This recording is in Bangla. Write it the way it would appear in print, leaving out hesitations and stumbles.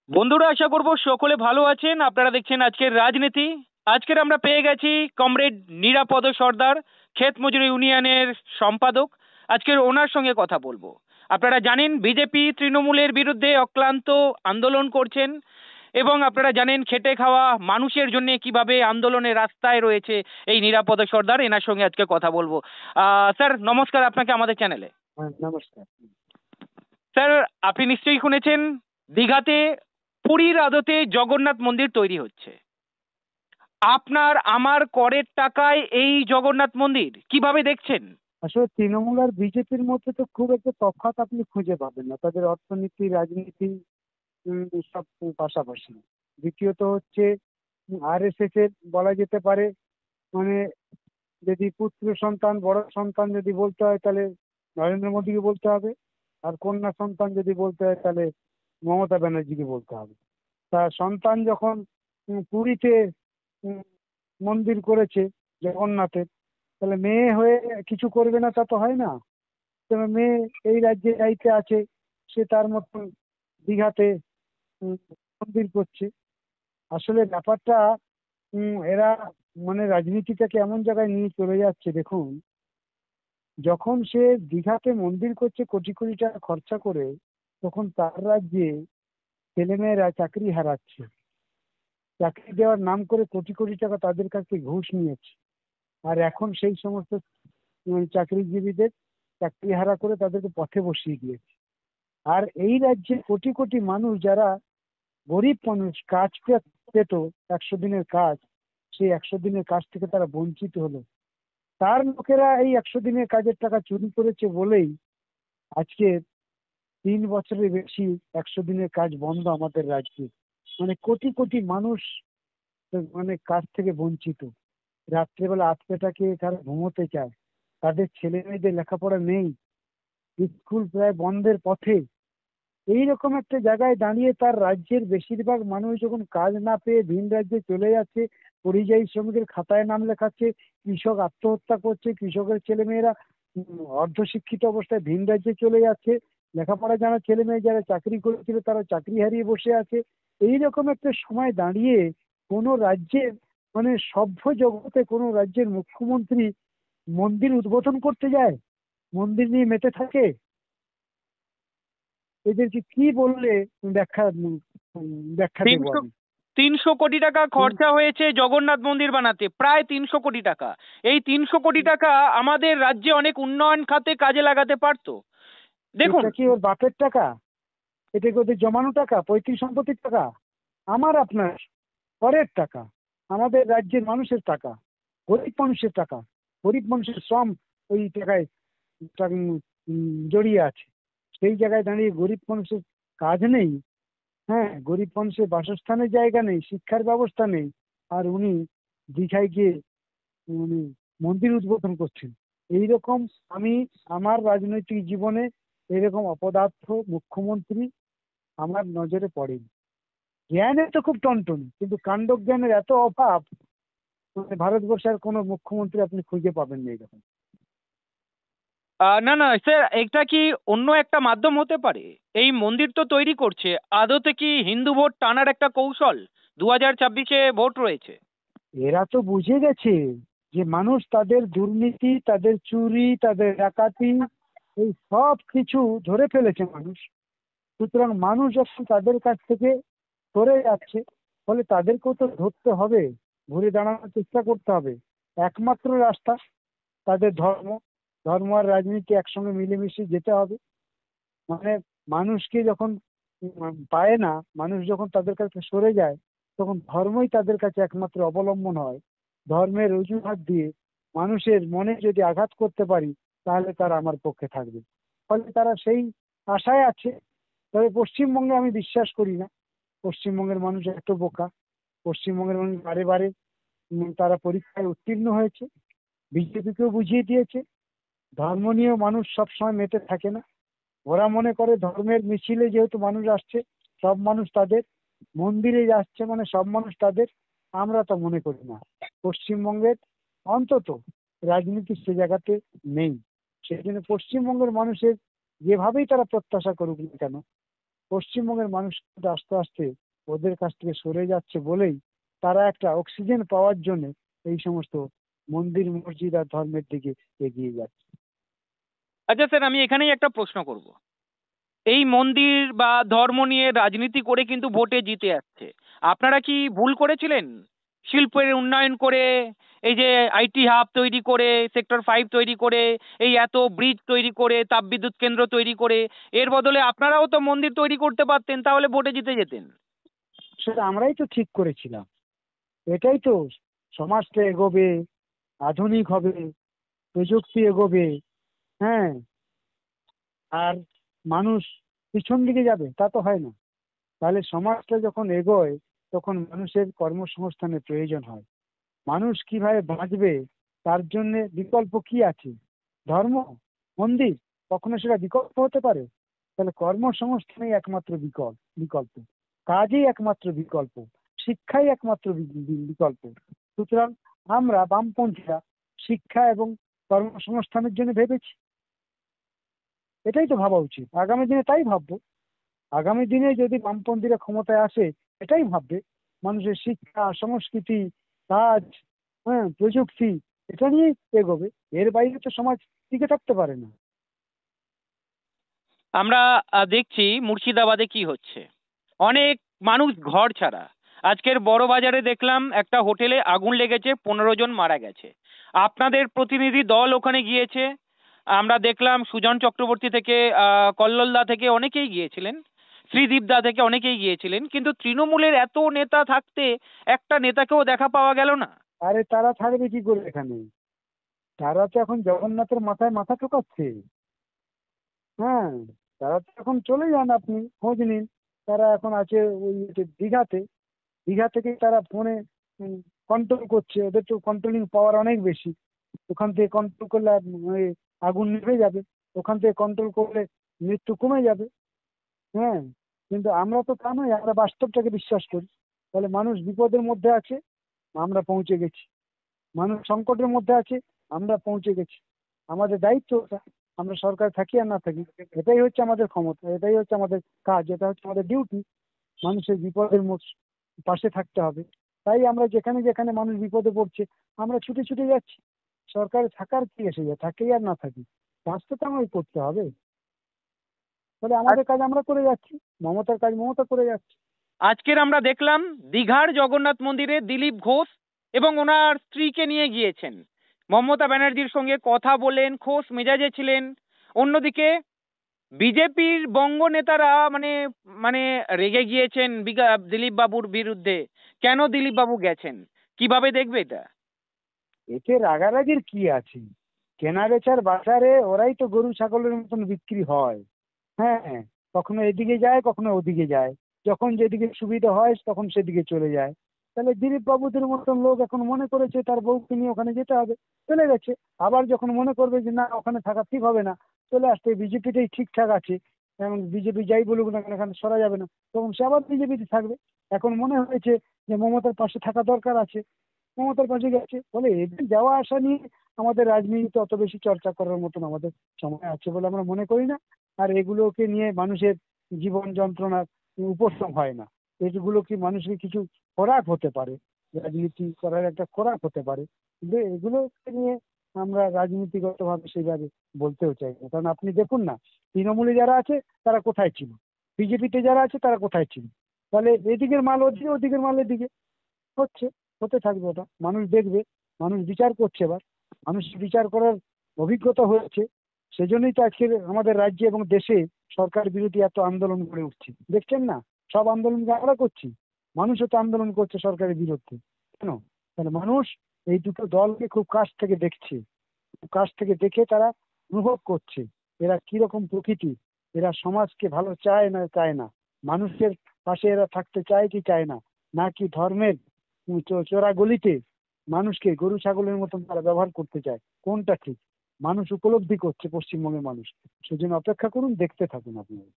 বন্ধুরা, আশা করব সকলে ভালো আছেন। আপনারা দেখছেন আজকের রাজনীতি। আজকের আমরা পেয়ে গেছি কমরেড নিরাপদ সর্দার, ক্ষেত মজুর ইউনিয়নের সম্পাদক। আজকের ওনার সঙ্গে কথা বলবো। আপনারা জানেন বিজেপি তৃণমূলের বিরুদ্ধে অক্লান্ত আন্দোলন করছেন, এবং আপনারা জানেন খেটে খাওয়া মানুষের জন্য কিভাবে আন্দোলনের রাস্তায় রয়েছে এই নিরাপদ সর্দার। এনার সঙ্গে আজকে কথা বলবো। স্যার নমস্কার আপনাকে আমাদের চ্যানেলে। হ্যাঁ, নমস্কার। স্যার, আপনি নিশ্চয়ই শুনেছেন দীঘাতে পুরীর আদতে জগন্নাথ মন্দির তৈরি হচ্ছে। আপনার আমার করের টাকায় এই জগন্নাথ মন্দির কিভাবে দেখছেন? আসলে তৃণমূল আর বিজেপির মধ্যে তো খুব একটা তফাৎ আপনি খুঁজে পাবেন না। তাদের অর্থনীতি, রাজনীতি সব পাশাপাশি। দ্বিতীয়ত হচ্ছে আরএসএস এর বলা যেতে পারে, মানে যদি পুত্র সন্তান, বড় সন্তান যদি বলতে হয় তাহলে নরেন্দ্র মোদীকে বলতে হবে, আর কন্যা সন্তান যদি বলতে হয় তাহলে মমতা ব্যানার্জিকে বলতে হবে। তার সন্তান যখন পুরীতে উম, মন্দির করেছে জগন্নাথের, তাহলে মেয়ে হয়ে কিছু করবে না তা তো হয় না। তবে মেয়ে এই রাজ্যে দায়িত্বে আছে, সে তার মতন দীঘাতে উম, মন্দির করছে। আসলে ব্যাপারটা এরা মানে রাজনীতিটাকে এমন জায়গায় নিয়ে চলে যাচ্ছে। দেখুন, যখন সে দীঘাতে মন্দির করছে কোটি কোটি টাকা খরচা করে, তখন তার রাজ্যে ছেলেমেয়েরা চাকরি হারাচ্ছে। চাকরি দেওয়ার নাম করে কোটি কোটি টাকা তাদের কাছ থেকে ঘুষ নিয়েছে। আর এখন সেই সমস্ত চাকরিজীবীদের চাকরি হারা করে তাদেরকে পথে বসিয়ে দিয়েছে। আর এই রাজ্যে কোটি কোটি মানুষ যারা গরিব মানুষ, কাজ পেত 100 দিনের কাজ, সেই 100 দিনের কাজ থেকে তারা বঞ্চিত হলো। তার লোকেরা এই 100 দিনের কাজের টাকা চুরি করেছে বলেই আজকে 3 বছরের বেশি 100 দিনের কাজ বন্ধ আমাদের রাজ্যে। মানে কোটি কোটি মানুষ মানে কাজ থেকে বঞ্চিত। রাত্রেবেলা আধপেটা খেয়ে তারা ঘুমোতে চায়, তাদের ছেলে মেয়েদের লেখাপড়া নেই, স্কুল প্রায় বন্ধের পথে। এইরকম একটা জায়গায় দাঁড়িয়ে তার রাজ্যের বেশিরভাগ মানুষ যখন কাজ না পেয়ে ভিন রাজ্যে চলে যাচ্ছে, পরিযায়ী শ্রমিকের খাতায় নাম লেখাচ্ছে, কৃষক আত্মহত্যা করছে, কৃষকের ছেলেমেয়েরা অর্ধশিক্ষিত অবস্থায় ভিন রাজ্যে চলে যাচ্ছে, লেখাপড়া জানা ছেলে মেয়ে যারা চাকরি করেছিল তারা চাকরি হারিয়ে বসে আছে। এইরকম একটা সময় দাঁড়িয়ে কোনো রাজ্যের মানে সভ্য জগতে কোনো রাজ্যের মুখ্যমন্ত্রী মন্দির উদ্বোধন করতে যায়, মন্দির নিয়ে মেতে থাকে? এদেরকে কি বললে ব্যাখ্যা দেবো তিনশো আমি? 300 কোটি টাকা হুম, খরচা হয়েছে জগন্নাথ মন্দির বানাতে, প্রায় 300 কোটি টাকা। এই 300 কোটি টাকা আমাদের রাজ্যে অনেক উন্নয়ন খাতে কাজে লাগাতে পারতো। দেখুন, এটা কি ওর বাপের টাকা? এটা কি ওদের জমানো টাকা, পৈতৃক সম্পত্তির টাকা? আমার আপনার করের টাকা, আমাদের রাজ্যের মানুষের টাকা, গরিব মানুষের টাকা, গরিব মানুষের শ্রম ওই টাকায় জড়িয়ে আছে। সেই জায়গায় দাঁড়িয়ে গরিব মানুষের কাজ নেই, হ্যাঁ, গরিব মানুষের বাসস্থানের জায়গা নেই, শিক্ষার ব্যবস্থা নেই, আর উনি দীঘায় গিয়ে উনি মন্দির উদ্বোধন করছেন। এইরকম আমি আমার রাজনৈতিক জীবনে এরকম অপদার্থ মুখ্যমন্ত্রী আমার নজরে পড়েনি। জ্ঞানে তো খুব টনটনি, কিন্তু কাণ্ড জ্ঞানের এত অভাব, মানে ভারতবর্ষের কোনো মুখ্যমন্ত্রী আপনি খুঁজে পাবেন না এরকম। না না স্যার, এটা কি অন্য একটা মাধ্যম হতে পারে? এই মন্দির তো তৈরি করছে, আদতে কি হিন্দু ভোট টানার একটা কৌশল? 2024-এ ভোট রয়েছে। এরা তো বুঝে গেছে যে মানুষ তাদের দুর্নীতি, তাদের চুরি, তাদের ডাকাতি, এই সব কিছু ধরে ফেলেছে মানুষ। সুতরাং মানুষ যখন তাদের কাছ থেকে সরে যাচ্ছে, ফলে তাদেরকেও তো ধরতে হবে, ঘুরে দাঁড়ানোর চেষ্টা করতে হবে। একমাত্র রাস্তা তাদের ধর্ম। ধর্ম আর রাজনীতি একসঙ্গে মিলেমিশে যেতে হবে। মানে মানুষকে যখন পায় না, মানুষ যখন তাদের কাছে সরে যায়, তখন ধর্মই তাদের কাছে একমাত্র অবলম্বন হয়। ধর্মের অজুহাত দিয়ে মানুষের মনে যদি আঘাত করতে পারি, তাহলে তারা আমার পক্ষে থাকবে। ফলে তারা সেই আশায় আছে। তবে পশ্চিমবঙ্গে আমি বিশ্বাস করি না। পশ্চিমবঙ্গের মানুষ এত বোকা। পশ্চিমবঙ্গের মানুষ বারে বারে তারা পরীক্ষায় উত্তীর্ণ হয়েছে, বিজেপিকেও বুঝিয়ে দিয়েছে ধর্ম নিয়েও মানুষ সবসময় মেতে থাকে না। ওরা মনে করে ধর্মের মিছিলে যেহেতু মানুষ আসছে, সব মানুষ তাদের, মন্দিরে যাচ্ছে মানে সব মানুষ তাদের। আমরা তো মনে করি না। পশ্চিমবঙ্গের অন্তত রাজনীতি সে জায়গাতে নেই। সেই জন্য পশ্চিমবঙ্গের মানুষের যেভাবেই তারা প্রত্যাশা করুক না কেন, পশ্চিমবঙ্গের মানুষ কিন্তু আস্তে আস্তে ওদের কাছ থেকে সরে যাচ্ছে বলেই তারা একটা অক্সিজেন পাওয়ার জন্য এই সমস্ত মন্দির মসজিদ আর ধর্মের দিকে এগিয়ে যাচ্ছে। আচ্ছা স্যার, আমি এখানেই একটা প্রশ্ন করব। এই মন্দির বা ধর্ম নিয়ে রাজনীতি করে কিন্তু ভোটে জিতে আসছে। আপনারা কি ভুল করেছিলেন? শিল্পের উন্নয়ন করে, এই যে আইটি হাব তৈরি করে, সেক্টর 5 তৈরি করে, এই এত ব্রিজ তৈরি করে, তাপবিদ্যুৎ কেন্দ্র তৈরি করে, এর বদলে আপনারাও তো মন্দির তৈরি করতে পারতেন, তাহলে ভোটে জিতে যেতেন। সেটা আমরাই তো ঠিক করেছিলাম। এটাই তো, সমাজটা এগোবে, আধুনিক হবে, প্রযুক্তি এগোবে, হ্যাঁ, আর মানুষ পিছন দিকে যাবে তা তো হয় না। তাহলে সমাজটা যখন এগোয় তখন মানুষের কর্মসংস্থানের প্রয়োজন হয়। মানুষ কিভাবে বাঁচবে তার জন্য বিকল্প কি আছে? ধর্ম, মন্দির, কখনো সেটা বিকল্প হতে পারে? তাহলে কর্মসংস্থানই একমাত্র বিকল্প, কাজই একমাত্র বিকল্প, শিক্ষাই একমাত্র বিকল্প। সুতরাং আমরা বামপন্থীরা শিক্ষা এবং কর্মসংস্থানের জন্য ভেবেছি। এটাই তো ভাবা উচিত, আগামী দিনে তাই ভাববো। আগামী দিনে যদি বামপন্থীরা ক্ষমতায় আসে এটাই ভাববে, মানুষের শিক্ষা, সংস্কৃতি, কাজ, হ্যাঁ, প্রযুক্তি, এটা নিয়ে এগোবে। এর বাইরে তো সমাজ টিকে থাকতে পারে না। আমরা দেখছি মুর্শিদাবাদে কি হচ্ছে। অনেক মানুষ ঘর ছাড়া। আজকের বড় বাজারে দেখলাম একটা হোটেলে আগুন লেগেছে, 15 জন মারা গেছে। আপনাদের প্রতিনিধি দল ওখানে গিয়েছে। আমরা দেখলাম সুজন চক্রবর্তী থেকে কল্লোল দা থেকে অনেকেই গিয়েছিলেন, শ্রীদীপ দা থেকে অনেকেই গিয়েছিলেন, কিন্তু তৃণমূলের এত নেতা থাকতে একটা নেতাকেও দেখা পাওয়া গেল না। আরে তারা থাকবে কি করে এখানে? তারা তো এখন জগন্নাথের মাথায় মাথা ঠোকাচ্ছে। হ্যাঁ, তারা তো এখন চলে যান, আপনি খোঁজ নিন। তারা এখন আছে ওই দীঘাতে। দীঘা থেকে তারা ফোনে কন্ট্রোল করছে, ওদের তো কন্ট্রোলিং পাওয়ার অনেক বেশি। ওখান থেকে কন্ট্রোল করলে ওই আগুন নিভে যাবে, ওখান থেকে কন্ট্রোল করলে মৃত্যু কমে যাবে। হ্যাঁ, কিন্তু আমরা তো তা নয়, আমরা বাস্তবটাকে বিশ্বাস করি। তাহলে মানুষ বিপদের মধ্যে আছে, আমরা পৌঁছে গেছি। মানুষ সংকটের মধ্যে আছে, আমরা পৌঁছে গেছি। আমাদের দায়িত্ব ওটা। আমরা সরকার থাকি আর না থাকি, এটাই হচ্ছে আমাদের ক্ষমতা, এটাই হচ্ছে আমাদের কাজ, এটা হচ্ছে আমাদের ডিউটি। মানুষের বিপদের পাশে থাকতে হবে। তাই আমরা যেখানে যেখানে মানুষ বিপদে পড়ছে আমরা ছুটে ছুটে যাচ্ছি। সরকারে থাকার কি এসে যায়, থাকেই আর না থাকি, কাজ তো আমায় করতে হবে। তাহলে আমাদের কাজ আমরা করে যাচ্ছি, মমতার কাজ মমতা করে যাচ্ছে। আজকের আমরা দেখলাম দীঘার জগন্নাথ মন্দিরে দিলীপ ঘোষ এবং ওনার স্ত্রীকে নিয়ে গিয়েছেন। মমতা ব্যানার্জির সঙ্গে কথা বলেন, খোশ মেজাজে ছিলেন। অন্যদিকে বিজেপির বঙ্গ নেতারা মানে মানে রেগে গিয়েছেন দিলীপ বাবুর বিরুদ্ধে। কেন দিলীপ বাবু গেছেন, কিভাবে দেখবে এটা? এতে রাগারাগির কি আছে? কেনা বেচার বাজারে ওরাই তো গরু ছাগলের মতন বিক্রি হয়। হ্যাঁ, কখনো এদিকে যায় কখনো ওদিকে যায়, যখন যেদিকে সুবিধা হয় তখন সেদিকে চলে যায়। তাহলে দিলীপ বাবুদের মতন লোক এখন মনে করেছে তার বউকে নিয়ে ওখানে যেতে হবে, চলে গেছে। আবার যখন মনে করবে যে না ওখানে থাকা ঠিক হবে না, চলে আসতে বিজেপিটাই ঠিকঠাক আছে, এবং বিজেপি যাই বলুক না কেন এখানে সরা যাবে না, তখন সে আবার বিজেপিতে থাকবে। এখন মনে হয়েছে যে মমতার পাশে থাকা দরকার আছে, মমতার পাশে গেছে। বলে এদের যাওয়া আসা নিয়ে আমাদের রাজনীতিতে অত বেশি চর্চা করার মতন আমাদের সময় আছে বলে আমরা মনে করি না। আর এগুলোকে নিয়ে মানুষের জীবন যন্ত্রণার উপশম হয় না। এগুলো কি মানুষের কিছু খোরাক হতে পারে, রাজনীতি করার একটা খোরাক হতে পারে, কিন্তু এগুলোকে নিয়ে আমরা রাজনীতিগতভাবে সেইভাবে বলতেও চাই না। কারণ আপনি দেখুন না, তৃণমূলে যারা আছে তারা কোথায় ছিল, বিজেপিতে যারা আছে তারা কোথায় ছিল। তাহলে এদিকের মাল ওদিকে, ওদিকের মাল এদিকে হচ্ছে, হতে থাকবে। ওটা মানুষ দেখবে, মানুষ বিচার করছে। এবার মানুষ বিচার করার অভিজ্ঞতা হয়েছে, সেজন্যই তো আজকের আমাদের রাজ্যে এবং দেশে সরকার বিরোধী এত আন্দোলন গড়ে উঠছে। দেখছেন না, সব আন্দোলন আমরা করছি, মানুষও তো আন্দোলন করছে সরকারের বিরুদ্ধে। কেন? তাহলে মানুষ এই দুটো দলকে খুব কাছ থেকে দেখছে, খুব কাছ থেকে দেখে তারা অনুভব করছে এরা কিরকম প্রকৃতি, এরা সমাজকে ভালো চায় না চায় না, মানুষের পাশে এরা থাকতে চায় কি চায় না, নাকি ধর্মের চোরা গলিতে মানুষকে গরু ছাগলের মতন তারা ব্যবহার করতে চায়, কোনটা ঠিক? মানুষ উপলব্ধি করছে, পশ্চিমবঙ্গের মানুষ। সেজন্য অপেক্ষা করুন, দেখতে থাকুন আপনারা।